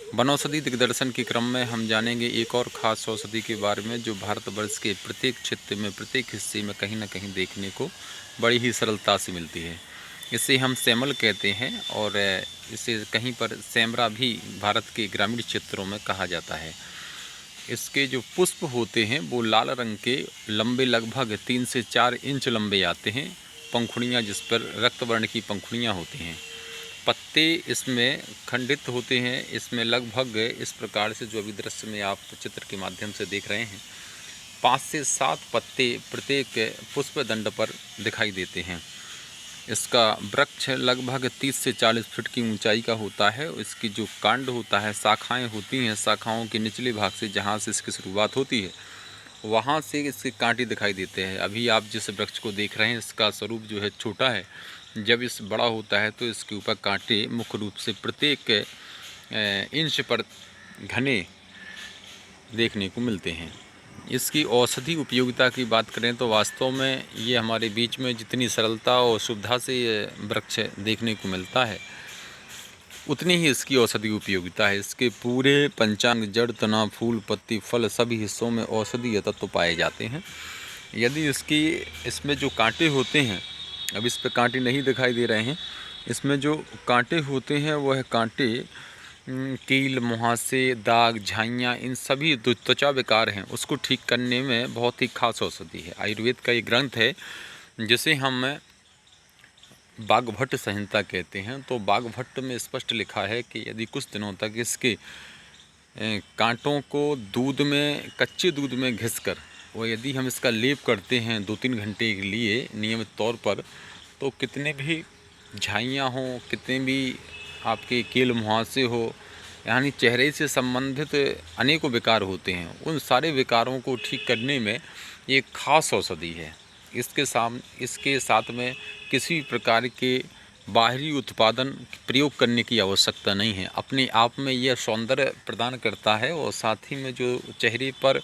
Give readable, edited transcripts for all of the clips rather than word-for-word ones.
वनौषधि दिग्दर्शन के क्रम में हम जानेंगे एक और ख़ास औषधि के बारे में जो भारतवर्ष के प्रत्येक क्षेत्र में, प्रत्येक हिस्से में कहीं ना कहीं देखने को बड़ी ही सरलता से मिलती है। इसे हम सेमल कहते हैं और इसे कहीं पर सेमरा भी भारत के ग्रामीण क्षेत्रों में कहा जाता है। इसके जो पुष्प होते हैं वो लाल रंग के लंबे, लगभग 3 से 4 इंच लंबे आते हैं। पंखुड़ियाँ जिस पर रक्त वर्ण की पंखुड़ियाँ होती हैं। पत्ते इसमें खंडित होते हैं। इसमें लगभग इस प्रकार से जो अभी दृश्य में आप चित्र के माध्यम से देख रहे हैं, 5 से 7 पत्ते प्रत्येक पुष्प दंड पर दिखाई देते हैं। इसका वृक्ष लगभग 30 से 40 फीट की ऊंचाई का होता है। इसकी जो कांड होता है, शाखाएं होती हैं, शाखाओं के निचले भाग से जहाँ से इसकी शुरुआत होती है वहाँ से इसके कांटे दिखाई देते हैं। अभी आप जिस वृक्ष को देख रहे हैं इसका स्वरूप जो है छोटा है। जब इस बड़ा होता है तो इसके ऊपर कांटे मुख्य रूप से प्रत्येक इंच पर घने देखने को मिलते हैं। इसकी औषधि उपयोगिता की बात करें तो वास्तव में ये हमारे बीच में जितनी सरलता और सुविधा से ये वृक्ष देखने को मिलता है उतनी ही इसकी औषधि उपयोगिता है। इसके पूरे पंचांग, जड़, तना, फूल, पत्ती, फल सभी हिस्सों में औषधीय तत्व पाए जाते हैं। यदि इसमें जो कांटे होते हैं, अब इस पे कांटे नहीं दिखाई दे रहे हैं, इसमें जो कांटे होते हैं वह कांटे कील, मुहासे, दाग, झाइयाँ, इन सभी जो त्वचा विकार हैं उसको ठीक करने में बहुत ही खास औषधि है। आयुर्वेद का ये ग्रंथ है जिसे हम वाग्भट संहिता कहते हैं। तो वाग्भट में स्पष्ट लिखा है कि यदि कुछ दिनों तक इसके कांटों को दूध में, कच्चे दूध में घिसकर और यदि हम इसका लेप करते हैं 2-3 घंटे के लिए नियमित तौर पर, तो कितने भी झाइयाँ हों, कितने भी आपके कील मुहासे हो, यानी चेहरे से संबंधित अनेकों विकार होते हैं, उन सारे विकारों को ठीक करने में ये खास औषधि है। इसके साथ में किसी प्रकार के बाहरी उत्पादन प्रयोग करने की आवश्यकता नहीं है। अपने आप में यह सौंदर्य प्रदान करता है और साथ ही में जो चेहरे पर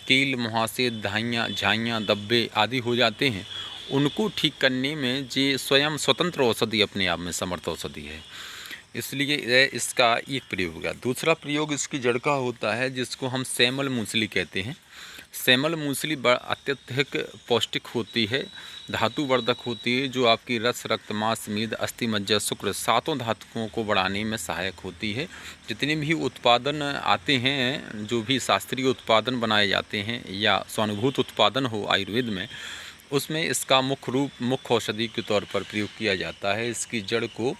कील, मुहासे, झाइयाँ, धब्बे आदि हो जाते हैं उनको ठीक करने में ये स्वयं स्वतंत्र औषधि अपने आप में समर्थ औषधि है। इसलिए इसका एक प्रयोग होगा। दूसरा प्रयोग इसकी जड़ का होता है जिसको हम सेमल मूसली कहते हैं। सेमल मूसली अत्यधिक पौष्टिक होती है, धातुवर्धक होती है, जो आपकी रस, रक्त, मांस, मेद, अस्थि, मज्जा, शुक्र 7 धातुओं को बढ़ाने में सहायक होती है। जितने भी उत्पादन आते हैं, जो भी शास्त्रीय उत्पादन बनाए जाते हैं या स्वानुभूत उत्पादन हो आयुर्वेद में, उसमें इसका मुख्य औषधि के तौर पर प्रयोग किया जाता है। इसकी जड़ को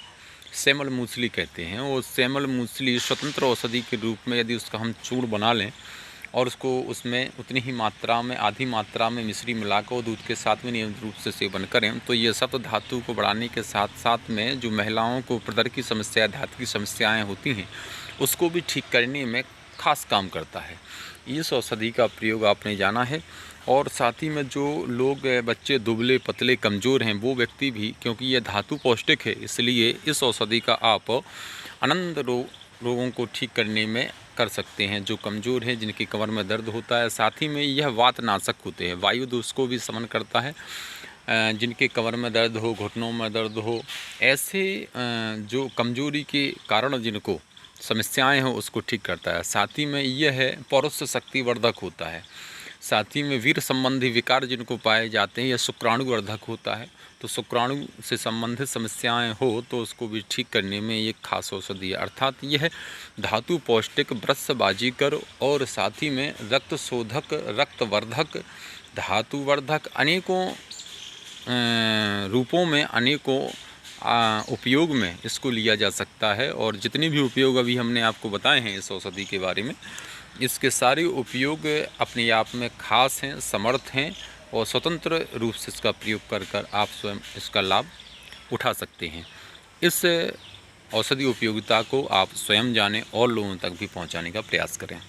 सेमल मूसली कहते हैं। और सेमल मूसली स्वतंत्र औषधि के रूप में यदि उसका हम चूर्ण बना लें और उसको उसमें उतनी ही मात्रा में, आधी मात्रा में मिश्री मिलाकर दूध के साथ में नियमित रूप से सेवन करें तो ये सप्त धातु को बढ़ाने के साथ साथ में जो महिलाओं को प्रदर की समस्या, धातु की समस्याएं होती हैं उसको भी ठीक करने में खास काम करता है। इस औषधि का प्रयोग आपने जाना है। और साथ ही में जो लोग, बच्चे दुबले पतले कमज़ोर हैं वो व्यक्ति भी, क्योंकि यह धातु पौष्टिक है इसलिए इस औषधि का आप आनंद रोगों को ठीक करने में कर सकते हैं। जो कमज़ोर हैं, जिनकी कमर में दर्द होता है, साथ ही में यह वातनाशक होते हैं, वायु दोष को भी शमन करता है। जिनके कमर में दर्द हो, घुटनों में दर्द हो, ऐसे जो कमजोरी के कारण जिनको समस्याएं हो उसको ठीक करता है। साथ ही में यह है पौरुष शक्तिवर्धक होता है। साथ ही में वीर संबंधी विकार जिनको पाए जाते हैं, यह शुक्राणुवर्धक होता है। तो शुक्राणु से संबंधित समस्याएं हो तो उसको भी ठीक करने में ये खास औषधि है। अर्थात यह धातु पौष्टिक, वृषबाजीकर और साथ ही में रक्त शोधक, रक्तवर्धक, धातुवर्धक अनेकों रूपों में, अनेकों उपयोग में इसको लिया जा सकता है। और जितने भी उपयोग अभी हमने आपको बताए हैं इस औषधि के बारे में, इसके सारे उपयोग अपने आप में खास हैं, समर्थ हैं और स्वतंत्र रूप से इसका प्रयोग कर आप स्वयं इसका लाभ उठा सकते हैं। इस औषधि उपयोगिता को आप स्वयं जानें और लोगों तक भी पहुंचाने का प्रयास करें।